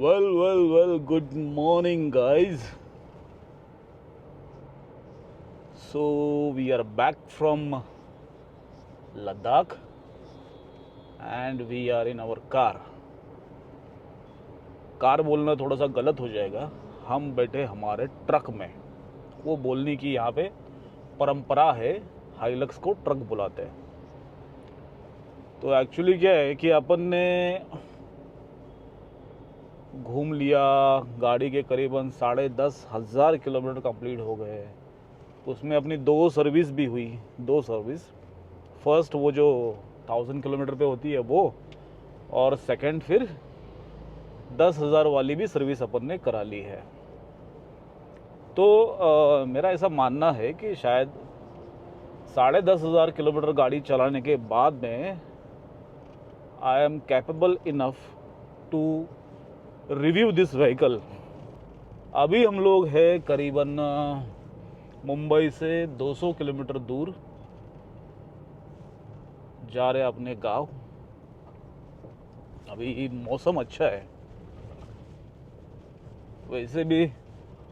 Well, good morning, guys. So, we are back from Ladakh and we are in our car. Car बोलना थोड़ा सा गलत हो जाएगा, हम बैठे हमारे ट्रक में। वो बोलने की यहाँ पे परंपरा है, हाइलक्स को ट्रक बुलाते हैं। तो एक्चुअली क्या है कि अपन ने घूम लिया, गाड़ी के करीबन 10,500 किलोमीटर कंप्लीट हो गए। उसमें अपनी 2 सर्विस भी हुई, 2 सर्विस। फर्स्ट वो जो 1000 किलोमीटर पे होती है वो, और सेकंड फिर 10,000 वाली भी सर्विस अपन ने करा ली है। तो मेरा ऐसा मानना है कि शायद 10,500 किलोमीटर गाड़ी चलाने के बाद में I am capable enough to review this vehicle. अभी हम लोग हैं करीबन मुंबई से 200 किलोमीटर दूर, जा रहे अपने गांव। अभी मौसम अच्छा है, वैसे भी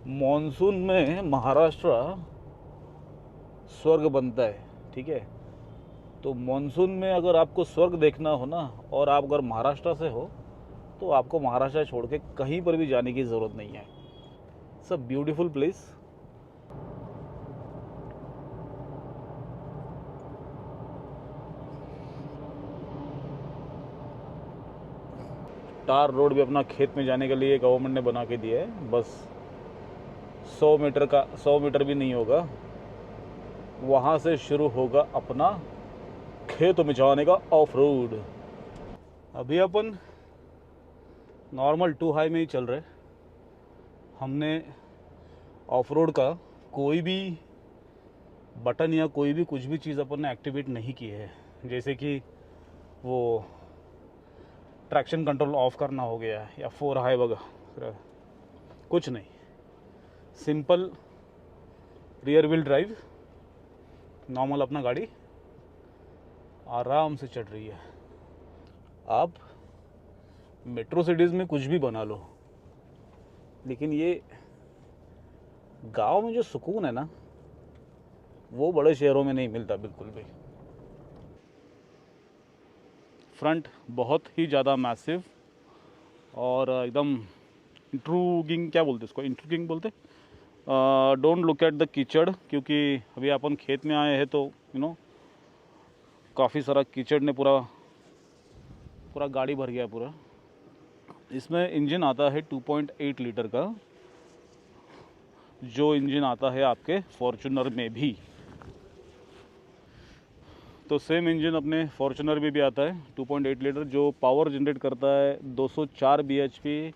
मॉनसून में महाराष्ट्र स्वर्ग बनता है, ठीक है। तो मॉनसून में अगर आपको स्वर्ग देखना हो ना, और आप अगर महाराष्ट्र से हो, तो आपको महाराष्ट्र छोड़ के कहीं पर भी जाने की ज़रूरत नहीं है। It's a beautiful place. Tar road भी अपना खेत में जाने के लिए गवर्नमेंट ने बना के दिया है। बस 100 मीटर भी नहीं होगा, वहाँ से शुरू होगा अपना खेतों में जाने का ऑफ रोड। अभी अपन नॉर्मल 2 हाई में ही चल रहे। हमने ऑफ रोड का कोई भी बटन या कोई भी कुछ भी चीज़ अपन ने एक्टिवेट नहीं की है, जैसे कि वो ट्रैक्शन कंट्रोल ऑफ करना हो गया या 4 हाई वगैरह, कुछ नहीं। Simple rear wheel drive, normal अपना गाड़ी आराम से चल रही है। आप मेट्रो सिटीज़ में कुछ भी बना लो, लेकिन ये गांव में जो सुकून है ना, वो बड़े शहरों में नहीं मिलता बिल्कुल भी। फ्रंट बहुत ही ज़्यादा मैसिव और एकदम इंट्रूगिंग, क्या बोलते इसको, इंट्रूगिंग बोलते। डोंट लुक एट द कीचड़, क्योंकि अभी अपन खेत में आए हैं तो काफ़ी सारा कीचड़ ने पूरा गाड़ी भर गया पूरा। इसमें इंजन आता है 2.8 लीटर का, जो इंजन आता है आपके फॉर्च्यूनर में भी। तो सेम इंजन अपने फॉर्च्यूनर में भी आता है 2.8 लीटर, जो पावर जनरेट करता है 204 bhp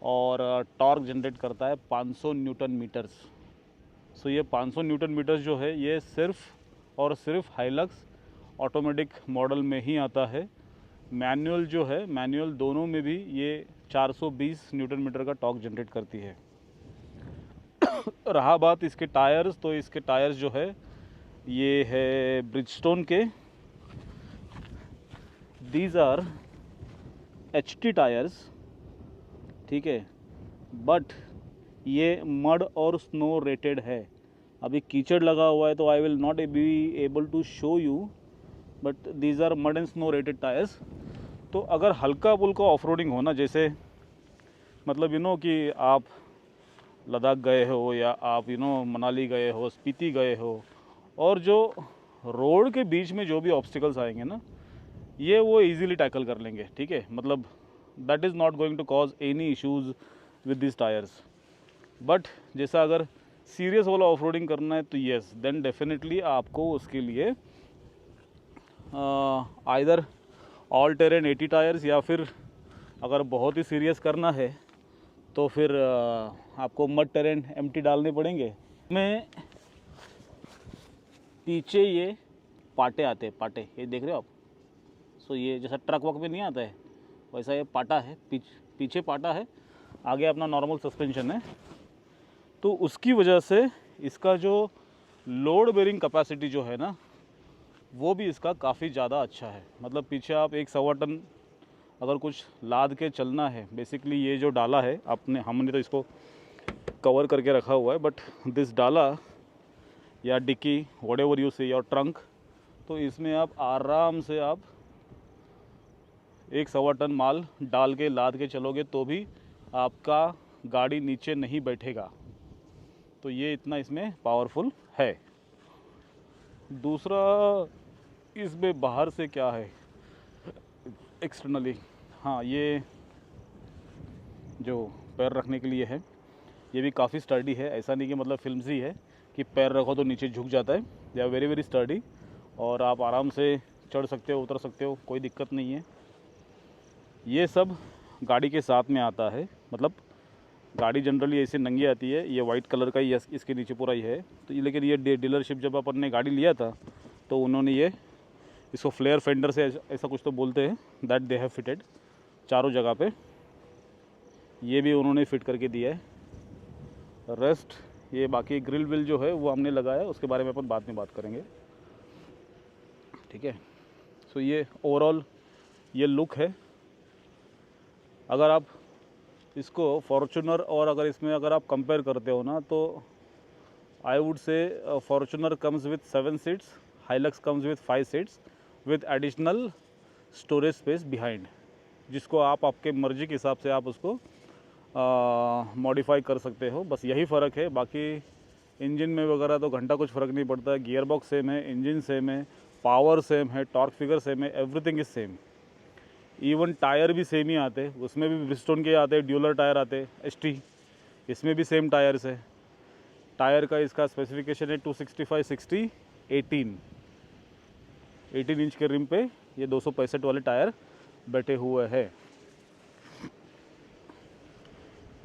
और टॉर्क जनरेट करता है 500 न्यूटन मीटर्स। सो ये 500 न्यूटन मीटर्स जो है, ये सिर्फ और सिर्फ हाइलक्स ऑटोमेटिक मॉडल में ही आता है। मैनुअल जो है, मैनुअल दोनों में भी ये 420 न्यूटन मीटर का टॉर्क जनरेट करती है। रहा बात इसके टायर्स, तो इसके टायर्स जो है ये है ब्रिजस्टोन के। दीज आर HT टायर्स, ठीक है, बट ये मड और स्नो रेटेड है। अभी कीचड़ लगा हुआ है तो I will not be able to show you, but these are mud and snow rated tyres. तो अगर हल्का फुल्का ऑफ रोडिंग हो ना, जैसे मतलब कि आप लद्दाख गए हो या आप मनाली गए हो, स्पीति गए हो, और जो रोड के बीच में जो भी ऑब्स्टिकल्स आएंगे ना, ये वो इजीली टैकल कर लेंगे, ठीक है। मतलब that is not going to cause any issues with this tyres. But जैसा अगर सीरियस वाला ऑफ रोडिंग करना है तो येस, देन डेफिनेटली आपको उसके लिए आइदर ऑल टेरेन 80 टायर्स, या फिर अगर बहुत ही सीरियस करना है तो फिर आपको मड टेरेन MT डालने पड़ेंगे। में पीछे ये पाटे आते हैं, पाटे ये देख रहे हो आप। सो ये जैसा ट्रक वक में नहीं आता है, वैसा ये पाटा है, पीछे पाटा है, आगे अपना नॉर्मल सस्पेंशन है। तो उसकी वजह से इसका जो लोड बेरिंग कैपेसिटी जो है ना, वो भी इसका काफ़ी ज़्यादा अच्छा है। मतलब पीछे आप 1 सवा टन अगर कुछ लाद के चलना है, बेसिकली ये जो डाला है हमने तो इसको कवर करके रखा हुआ है, बट दिस डाला या डिक्की व्हाटएवर यू से या ट्रंक, तो इसमें आप आराम से आप 1-1.25 टन माल डाल के लाद के चलोगे तो भी आपका गाड़ी नीचे नहीं बैठेगा। तो ये इतना इसमें पावरफुल है। दूसरा, इसमें बाहर से क्या है एक्सटर्नली, हाँ ये जो पैर रखने के लिए है, ये भी काफ़ी स्टर्डी है। ऐसा नहीं कि मतलब फिल्मसी है कि पैर रखो तो नीचे झुक जाता है। They are very very sturdy और आप आराम से चढ़ सकते हो, उतर सकते हो, कोई दिक्कत नहीं है। ये सब गाड़ी के साथ में आता है, मतलब गाड़ी जनरली ऐसे नंगी आती है। ये वाइट कलर का ही इसके नीचे पूरा ही है। तो ये लेकिन ये डीलरशिप जब अपन ने गाड़ी लिया था तो उन्होंने ये इसको फ्लेयर फेंडर से ऐसा कुछ तो बोलते हैं, दैट दे हैव फिटेड चारों जगह पे। ये भी उन्होंने फिट करके दिया है। रेस्ट ये बाकी ग्रिल विल जो है वो हमने लगाया, उसके बारे में अपन बाद में बात करेंगे, ठीक है। सो ये ओवरऑल ये लुक है। अगर आप इसको फॉर्च्यूनर और अगर इसमें अगर आप कंपेयर करते हो ना, तो I would say Fortuner comes with 7 seats, Hilux comes with 5 seats with additional storage space behind, जिसको आप आपके मर्जी के हिसाब से आप उसको मॉडिफाई कर सकते हो। बस यही फ़र्क है, बाकी इंजन में वगैरह तो घंटा कुछ फ़र्क नहीं पड़ता है। गियर बॉक्स सेम है, इंजन सेम है, पावर सेम है, टॉर्क फिगर सेम है, everything is same. Even tyre भी सेम ही आते हैं, उसमें भी ब्रिजस्टोन के आते हैं, ड्यूलर टायर आते हैं ST, इसमें भी सेम टायर्स है। टायर का इसका स्पेसिफिकेशन है 265/60 18 इंच के रिम पे ये 265 वाले टायर बैठे हुए हैं।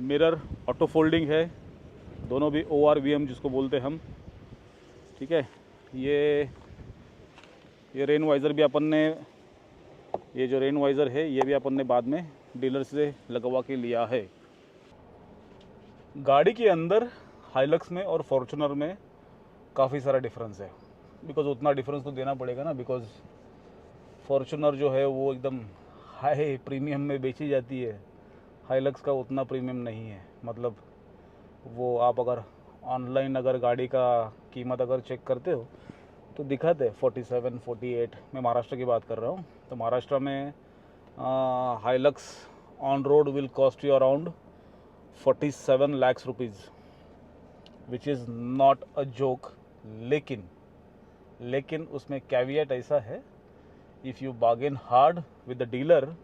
मिरर ऑटो फोल्डिंग है, दोनों भी ORVM जिसको बोलते हैं हम, ठीक है। ये रेन वाइज़र भी अपन ने, ये जो रेन वाइज़र है ये भी अपन ने बाद में डीलर से लगवा के लिया है। गाड़ी के अंदर हाइलक्स में और फॉर्च्यूनर में काफ़ी सारा डिफरेंस है, बिकॉज़ उतना डिफरेंस तो देना पड़ेगा ना, बिकॉज़ फॉर्च्यूनर जो है वो एकदम हाई प्रीमियम में बेची जाती है, हाइलक्स का उतना प्रीमियम नहीं है। मतलब वो आप अगर ऑनलाइन अगर गाड़ी का कीमत अगर चेक करते हो तो दिखाते 47-48, मैं महाराष्ट्र की बात कर रहा हूँ। तो महाराष्ट्र में Hilux on road will cost you around 47 lakhs rupees, which is not a joke. लेकिन उसमें कैवियट ऐसा है, if you bargain hard with the dealer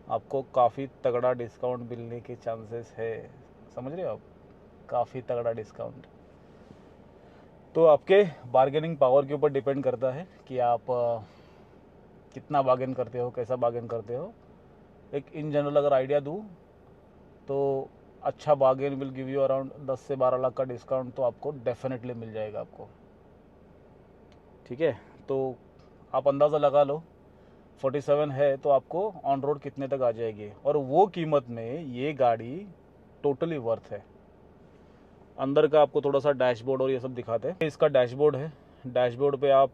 आपको काफ़ी तगड़ा डिस्काउंट मिलने के चांसेस है। समझ रहे हो आप, काफ़ी तगड़ा डिस्काउंट। तो आपके बार्गेनिंग पावर के ऊपर डिपेंड करता है कि आप कितना बार्गेन करते हो, कैसा बार्गेन करते हो। एक इन जनरल अगर आइडिया दूँ तो अच्छा bargain will give you around 10 से 12 लाख का डिस्काउंट तो आपको डेफिनेटली मिल जाएगा आपको, ठीक है। तो आप अंदाज़ा लगा लो 47 है तो आपको ऑन रोड कितने तक आ जाएगी, और वो कीमत में ये गाड़ी टोटली वर्थ है। अंदर का आपको थोड़ा सा डैशबोर्ड और ये सब दिखाते हैं। इसका डैशबोर्ड है, डैशबोर्ड पे आप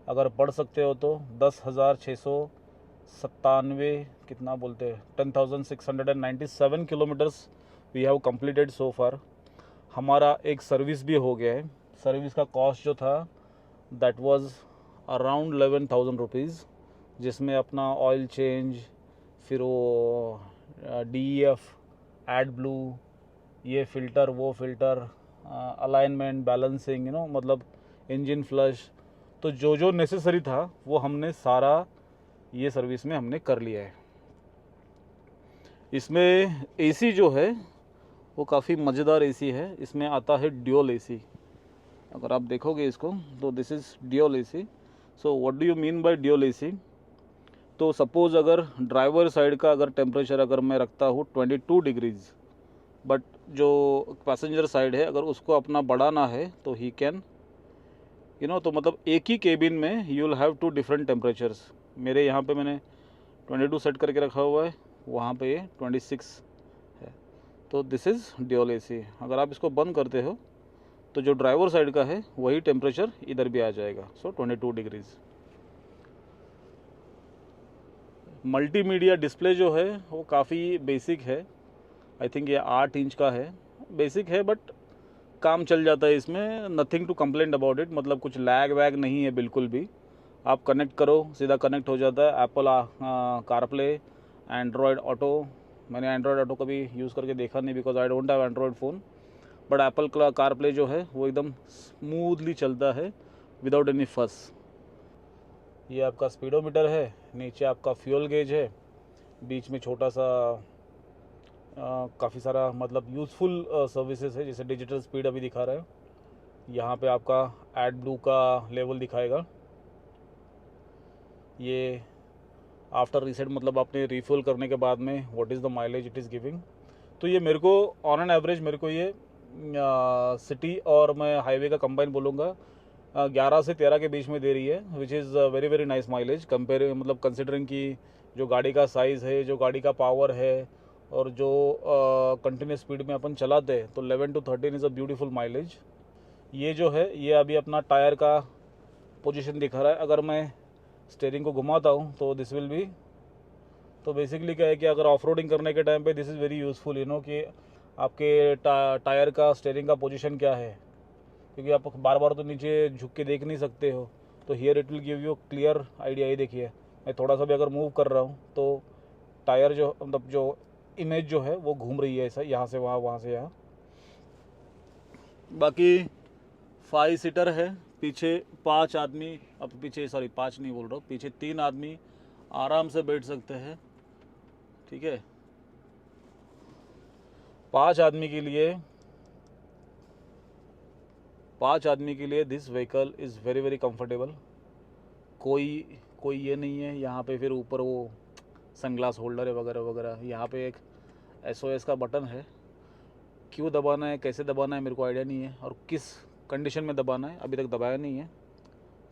अगर पढ़ सकते हो तो 10,697 कितना बोलते हैं 10,697 kilometres we have completed so far. हमारा एक सर्विस भी हो गया है। सर्विस का कॉस्ट जो था दैट वाज अराउंड 11,000 रुपीज़, जिसमें अपना ऑयल चेंज, फिर वो DEF, एड ब्लू, ये फ़िल्टर वो फ़िल्टर, अलाइनमेंट, बैलेंसिंग, मतलब इंजन फ्लश, तो जो नेसेसरी था वो हमने सारा ये सर्विस में हमने कर लिया है। इसमें AC जो है वो काफ़ी मज़ेदार AC है। इसमें आता है ड्यूल AC। अगर आप देखोगे इसको तो this is dual AC। So what do you mean by dual AC? तो सपोज़ अगर ड्राइवर साइड का अगर टेम्परेचर अगर मैं रखता हूँ 22 डिग्रीज़, बट जो पैसेंजर साइड है अगर उसको अपना बढ़ाना है तो ही कैन तो मतलब एक ही केबिन में you will have 2 different temperatures. मेरे यहाँ पे मैंने 22 सेट करके रखा हुआ है, वहाँ पे ये 26 है। तो दिस इज़ ड्यूल AC। अगर आप इसको बंद करते हो तो जो ड्राइवर साइड का है वही टेम्परेचर इधर भी आ जाएगा, सो 22 डिग्रीज़। मल्टीमीडिया डिस्प्ले जो है वो काफ़ी बेसिक है। आई थिंक ये 8 इंच का है, बेसिक है बट काम चल जाता है इसमें। Nothing to complaint about it, मतलब कुछ लैग वैग नहीं है बिल्कुल भी। आप कनेक्ट करो सीधा कनेक्ट हो जाता है। Apple CarPlay, Android auto. मैंने एंड्रॉयड ऑटो कभी यूज़ करके देखा नहीं because I don't have Android phone, but Apple CarPlay जो है वो एकदम स्मूथली चलता है विदाउट एनी फस। ये आपका स्पीडोमीटर है, नीचे आपका फ्यूल गेज है, बीच में छोटा सा काफ़ी सारा मतलब यूज़फुल सर्विसेज है, जैसे डिजिटल स्पीड अभी दिखा रहा है। यहाँ पे आपका एड ब्लू का लेवल दिखाएगा। ये आफ्टर रीसेट मतलब आपने रिफ्यूल करने के बाद में what is the mileage it is giving. तो ये मेरे को ऑन एन एवरेज मेरे को ये सिटी और मैं हाईवे का कंबाइन बोलूँगा 11 से 13 के बीच में दे रही है, which is very very nice mileage compare, मतलब कंसिडरिंग कि जो गाड़ी का साइज़ है, जो गाड़ी का पावर है और जो कंटिन्यूस स्पीड में अपन चलाते हैं, तो 11 to 13 is a beautiful mileage. ये जो है ये अभी अपना टायर का पोजीशन दिखा रहा है। अगर मैं स्टीयरिंग को घुमाता हूँ तो दिस विल बी, तो बेसिकली क्या है कि अगर ऑफ रोडिंग करने के टाइम पे this is very useful, you know, कि आपके टायर का स्टीयरिंग का पोजीशन क्या है, क्योंकि आप बार बार तो नीचे झुक के देख नहीं सकते हो। तो here it will give you clear idea. ये देखिए मैं थोड़ा सा भी अगर मूव कर रहा हूँ तो टायर जो मतलब जो इमेज जो है वो घूम रही है ऐसा, यहाँ से वहाँ, वहाँ से यहाँ। बाकी 5 सीटर है, पीछे 5 आदमी, अब पीछे सॉरी 5 नहीं बोल रहा हूँ, पीछे 3 आदमी आराम से बैठ सकते हैं। ठीक है, 5 आदमी के लिए this vehicle is very very comfortable. कोई ये नहीं है यहाँ पे फिर ऊपर वो सनग्लास होल्डर है वगैरह वगैरह। यहाँ पे एक SOS का बटन है, क्यों दबाना है कैसे दबाना है मेरे को आइडिया नहीं है, और किस कंडीशन में दबाना है अभी तक दबाया नहीं है।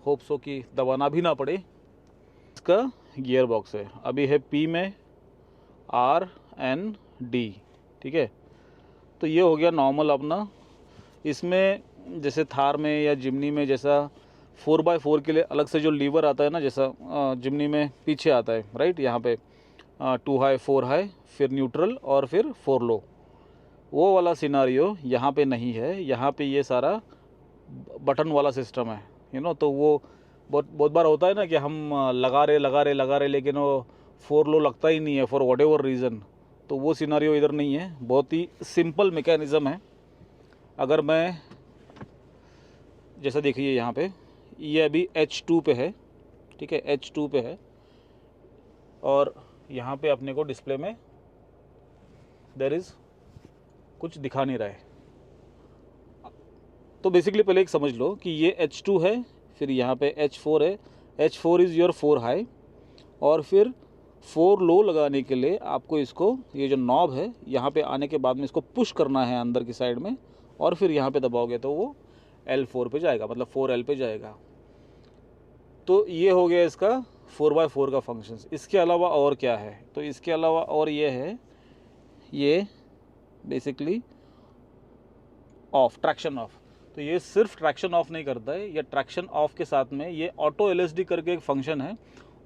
होप सो कि दबाना भी ना पड़े। इसका गियर बॉक्स है, अभी है P में RND। ठीक है, तो ये हो गया नॉर्मल अपना। इसमें जैसे थार में या जिमनी में जैसा 4x4 के लिए अलग से जो लीवर आता है ना, जैसा जिमनी में पीछे आता है राइट, यहाँ पे 2 हाई 4 हाई फिर न्यूट्रल और फिर 4 लो, वो वाला सिनारियो यहाँ पे नहीं है। यहाँ पे ये सारा बटन वाला सिस्टम है, यू नो। तो वो बहुत बार होता है ना कि हम लगा रहे लेकिन वो 4 लो लगता ही नहीं है फॉर वॉट एवर रीज़न। तो वो सिनारियो इधर नहीं है, बहुत ही सिंपल मैकेनिज़्म है। अगर मैं जैसा देखिए यहाँ पे ये अभी H2 पे है, ठीक है, H2 पे है, और यहाँ पे अपने को डिस्प्ले में देयर इज़ कुछ दिखा नहीं रहा है। तो बेसिकली पहले एक समझ लो कि ये H2 है, फिर यहाँ पे H4 है। H4 इज़ योर 4 हाई, और फिर 4 लो लगाने के लिए आपको इसको ये जो नॉब है यहाँ पे आने के बाद में इसको पुश करना है अंदर की साइड में, और फिर यहाँ पे दबाओगे तो वो L4 पे जाएगा, मतलब 4L पे जाएगा। तो ये हो गया इसका 4x4 का फंक्शंस। इसके अलावा और क्या है, तो इसके अलावा और ये है, ये बेसिकली ऑफ, ट्रैक्शन ऑफ। तो ये सिर्फ ट्रैक्शन ऑफ नहीं करता है, ये ट्रैक्शन ऑफ के साथ में ये ऑटो LSD करके एक फंक्शन है,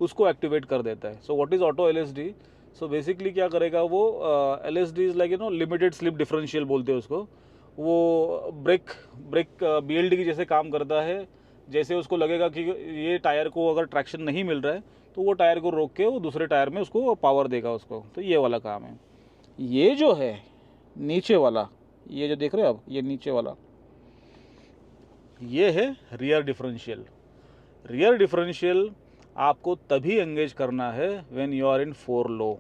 उसको एक्टिवेट कर देता है। So what is auto LSD? So basically क्या करेगा वो, LSD is like, you know, limited slip differential बोलते हैं उसको। वो ब्रेक BLD की जैसे काम करता है। जैसे उसको लगेगा कि ये टायर को अगर ट्रैक्शन नहीं मिल रहा है तो वो टायर को रोक के वो दूसरे टायर में उसको पावर देगा उसको। तो ये वाला काम है। ये जो है नीचे वाला, ये जो देख रहे हो आप, ये नीचे वाला, ये है रियर डिफरेंशियल। रियर डिफरेंशियल आपको तभी एंगेज करना है व्हेन यू आर इन 4 लो,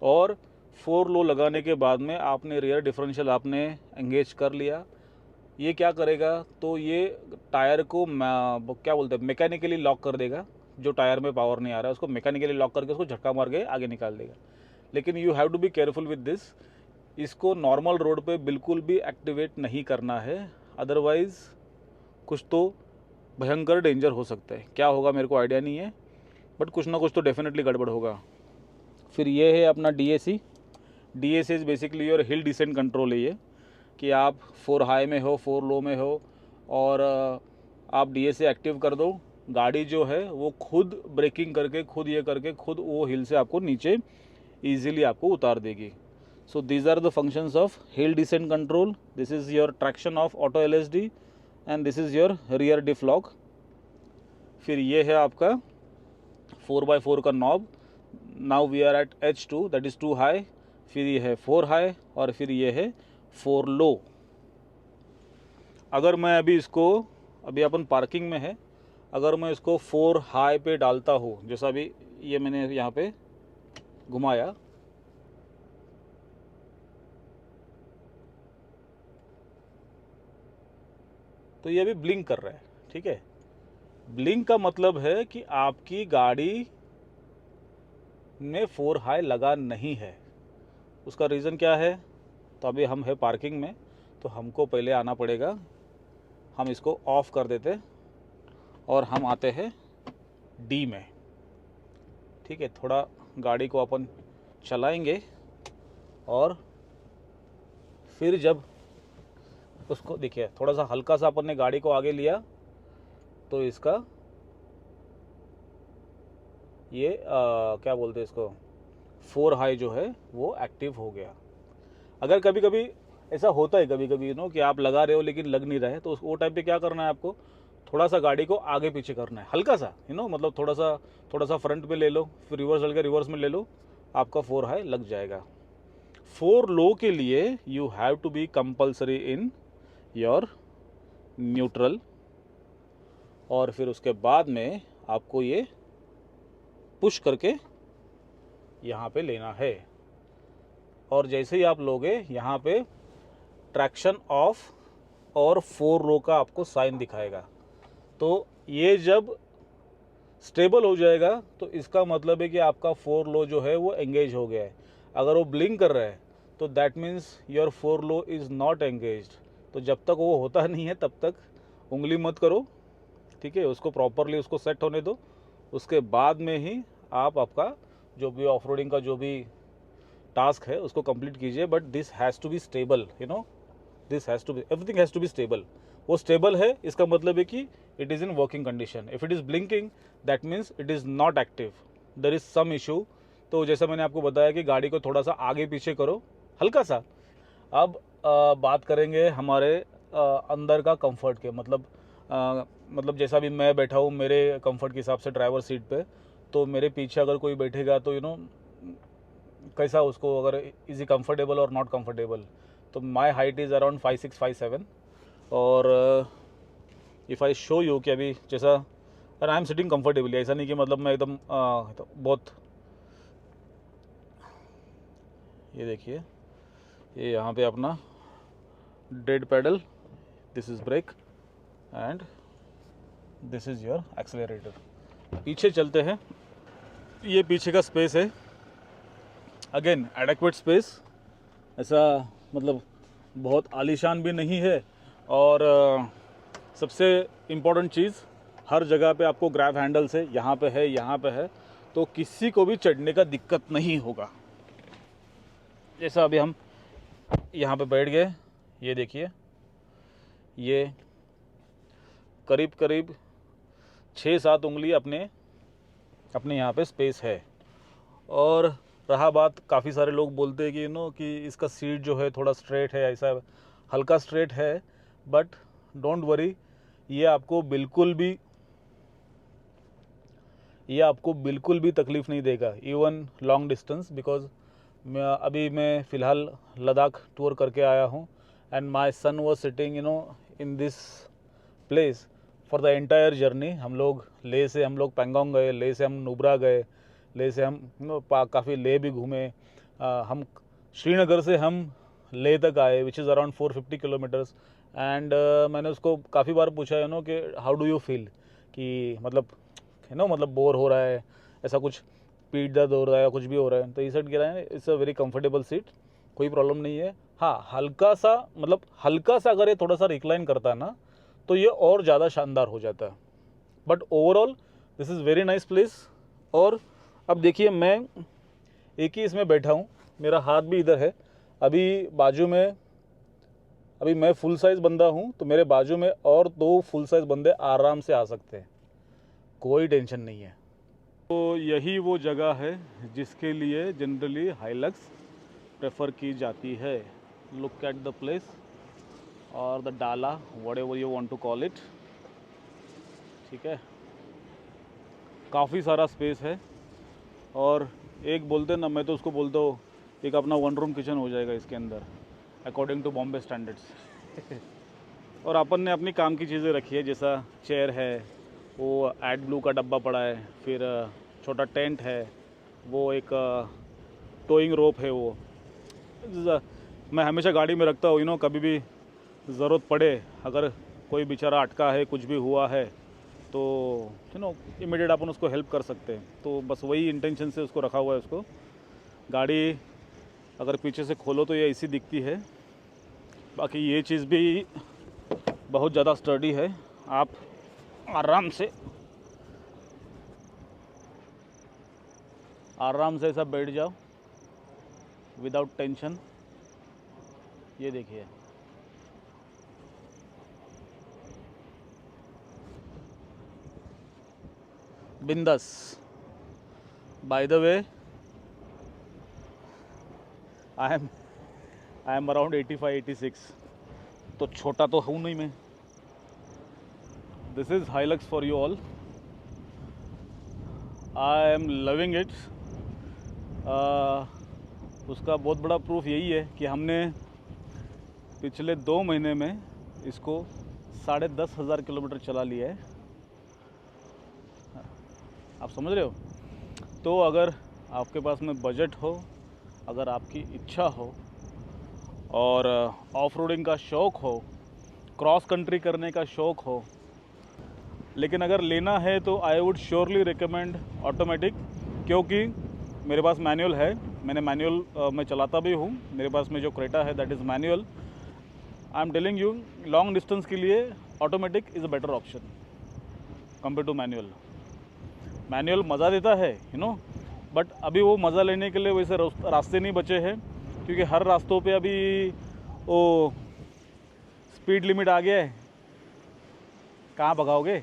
और 4 लो लगाने के बाद में आपने रियर डिफरेंशियल आपने एंगेज कर लिया। ये क्या करेगा, तो ये टायर को क्या बोलते हैं, मैकेनिकली लॉक कर देगा। जो टायर में पावर नहीं आ रहा है उसको मैकेनिकली लॉक करके उसको झटका मार के आगे निकाल देगा। लेकिन you have to be careful with this, इसको नॉर्मल रोड पे बिल्कुल भी एक्टिवेट नहीं करना है, अदरवाइज़ कुछ तो भयंकर डेंजर हो सकता है। क्या होगा मेरे को आइडिया नहीं है, बट कुछ ना कुछ तो डेफिनेटली गड़बड़ होगा। फिर ये है अपना DAC। DAC is basically your hill descent control है ये, कि आप 4 हाई में हो, 4 लो में हो, और आप DAC एक्टिव कर दो गाड़ी जो है वो खुद ब्रेकिंग करके, खुद ये करके, खुद वो हिल से आपको नीचे ईजिली आपको उतार देगी. So these are the functions of hill descent control. This is your traction off auto LSD and this is your rear diff lock. फिर ये है आपका 4x4 का knob. Now we are at H2, that is 2 high. फिर ये है 4 high और फिर ये है 4 लो. अगर मैं अभी अपन पार्किंग में है, अगर मैं इसको 4 हाई पे डालता हूँ, जैसा अभी ये मैंने यहाँ पे घुमाया, तो ये अभी ब्लिंक कर रहा है. ठीक है, ब्लिंक का मतलब है कि आपकी गाड़ी में 4 हाई लगा नहीं है. उसका रीज़न क्या है? तो अभी हम है पार्किंग में, तो हमको पहले आना पड़ेगा. हम इसको ऑफ कर देते और हम आते हैं D में. ठीक है, थोड़ा गाड़ी को अपन चलाएंगे और फिर जब उसको देखिए, थोड़ा सा हल्का सा अपन ने गाड़ी को आगे लिया तो इसका ये क्या बोलते हैं इसको, 4 हाई जो है वो एक्टिव हो गया. अगर कभी कभी ऐसा होता है, कभी कभी कि आप लगा रहे हो लेकिन लग नहीं रहा है, तो वो टाइम पे क्या करना है आपको, थोड़ा सा गाड़ी को आगे पीछे करना है, हल्का सा मतलब थोड़ा सा फ्रंट पे ले लो, फिर रिवर्स हल्के रिवर्स में ले लो, आपका 4 हाई लग जाएगा. 4 लो के लिए you have to be compulsory in your neutral, और फिर उसके बाद में आपको ये पुश करके यहाँ पे लेना है. और जैसे ही आप लोगे, यहाँ पे ट्रैक्शन ऑफ और 4 लो का आपको साइन दिखाएगा. तो ये जब स्टेबल हो जाएगा तो इसका मतलब है कि आपका 4 लो जो है वो एंगेज हो गया है. अगर वो ब्लिंक कर रहा है तो that means your 4 low is not engaged. तो जब तक वो होता नहीं है तब तक उंगली मत करो. ठीक है, उसको प्रॉपरली उसको सेट होने दो. उसके बाद में ही आपका जो भी ऑफ रोडिंग का जो भी टास्क है उसको कंप्लीट कीजिए. But this has to be stable, this has to be, everything has to be stable. वो स्टेबल है, इसका मतलब है कि it is in working condition. If it is blinking that means it is not active, there is some issue. तो जैसा मैंने आपको बताया कि गाड़ी को थोड़ा सा आगे पीछे करो, हल्का सा. अब बात करेंगे हमारे अंदर का कंफर्ट के, मतलब जैसा भी मैं बैठा हूँ मेरे कंफर्ट के हिसाब से ड्राइवर सीट पे, तो मेरे पीछे अगर कोई बैठेगा तो कैसा उसको, अगर इज़ ही कंफर्टेबल और नॉट कंफर्टेबल. तो माई हाइट इज़ अराउंड 5'6", 5'7", और इफ़ आई शो यू कि अभी जैसा, और आई एम सिटिंग कंफर्टेबली, ऐसा नहीं कि मतलब मैं एकदम तो बहुत, ये देखिए, ये यहाँ पे अपना dead pedal, this is brake and this is your accelerator. पीछे चलते हैं, ये पीछे का स्पेस है, अगेन एडेक्वेट स्पेस. ऐसा मतलब बहुत आलीशान भी नहीं है. और सबसे इम्पोर्टेंट चीज़, हर जगह पे आपको ग्रैब हैंडल्स है, यहाँ पे है, यहाँ पे है, तो किसी को भी चढ़ने का दिक्कत नहीं होगा. जैसा अभी हम यहाँ पे बैठ गए, ये देखिए, ये करीब करीब 6-7 उंगली अपने यहाँ पे स्पेस है. और रहा बात, काफ़ी सारे लोग बोलते हैं कि कि इसका सीट जो है थोड़ा स्ट्रेट है, ऐसा हल्का स्ट्रेट है, बट डोंट वरी, ये आपको बिल्कुल भी तकलीफ़ नहीं देगा, इवन लॉन्ग डिस्टेंस. बिकॉज मैं फ़िलहाल लद्दाख टूर करके आया हूँ, and my son was sitting in this place for the entire journey. हम लोग लेह से हम लोग पैंगोंग गए, लेह से हम नुब्रा गए, लेह से हम काफ़ी लेह भी घूमे. हम श्रीनगर से हम लेह तक आए, which is around 450 kilometres. And मैंने उसको काफ़ी बार पूछा कि हाउ डू यू फील, कि मतलब बोर हो रहा है, ऐसा कुछ पीठ दर्द हो रहा है, कुछ भी हो रहा है. तो ये सेट कह रहा है it's a very comfortable seat, कोई प्रॉब्लम नहीं है. हाँ, हल्का सा अगर ये थोड़ा सा रिक्लाइन करता है ना, तो ये और ज़्यादा शानदार हो जाता है. But overall this is very nice place. और अब देखिए, मैं एक ही इसमें बैठा हूँ, मेरा हाथ भी इधर है. अभी बाजू में, अभी मैं फुल साइज़ बंदा हूँ, तो मेरे बाजू में और 2 फुल साइज़ बंदे आराम से आ सकते हैं. कोई टेंशन नहीं है। तो यही वो जगह है जिसके लिए जनरली हाइलक्स प्रेफर की जाती है। लुक एट द प्लेस और द डाला, whatever you want to call it. ठीक है, काफ़ी सारा स्पेस है और एक बोलते ना, मैं तो उसको बोलता हूँ एक अपना 1 रूम किचन हो जाएगा इसके अंदर अकॉर्डिंग टू बॉम्बे स्टैंडर्ड्स। और अपन ने अपनी काम की चीज़ें रखी है, जैसा चेयर है, वो एड ब्लू का डब्बा पड़ा है, फिर छोटा टेंट है, वो एक टोइंग रोप है, वो मैं हमेशा गाड़ी में रखता हूँ। कभी भी ज़रूरत पड़े, अगर कोई बेचारा अटका है, कुछ भी हुआ है, तो इमीडिएट अपन उसको हेल्प कर सकते हैं। तो बस वही इंटेंशन से उसको रखा हुआ है। उसको गाड़ी अगर पीछे से खोलो तो ये ऐसी दिखती है। बाकी ये चीज़ भी बहुत ज़्यादा स्टर्डी है, आप आराम से ऐसा बैठ जाओ विदाउट टेंशन। ये देखिए, बिंदास। By the way, I am around 85-86, तो छोटा तो हूँ नहीं मैं। This is Hilux for you all. I am loving it. उसका बहुत बड़ा प्रूफ यही है कि हमने पिछले 2 महीने में इसको 10,500 किलोमीटर चला लिया है। आप समझ रहे हो? तो अगर आपके पास में बजट हो, अगर आपकी इच्छा हो और ऑफ रोडिंग का शौक़ हो, क्रॉस कंट्री करने का शौक़ हो, लेकिन अगर लेना है तो I would surely recommend automatic, क्योंकि मेरे पास मैनुअल है। मैंने मैनुअल मैं चलाता भी हूँ। मेरे पास में जो क्रेटा है that is manual. I am telling you, long distance के लिए automatic is a better option compare to manual. Manual मज़ा देता है बट अभी वो मज़ा लेने के लिए वैसे रास्ते नहीं बचे हैं, क्योंकि हर रास्तों पे अभी वो स्पीड लिमिट आ गया है। कहाँ भगाओगे?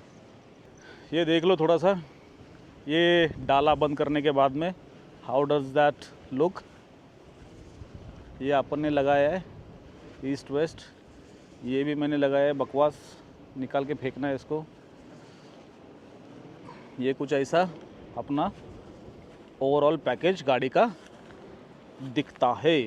ये देख लो थोड़ा सा, ये डाला बंद करने के बाद में हाउ डज दैट लुक। ये अपन ने लगाया है ईस्ट वेस्ट, ये भी मैंने लगाया है। बकवास निकाल के फेंकना है इसको। ये कुछ ऐसा अपना ओवरऑल पैकेज गाड़ी का दिखता है।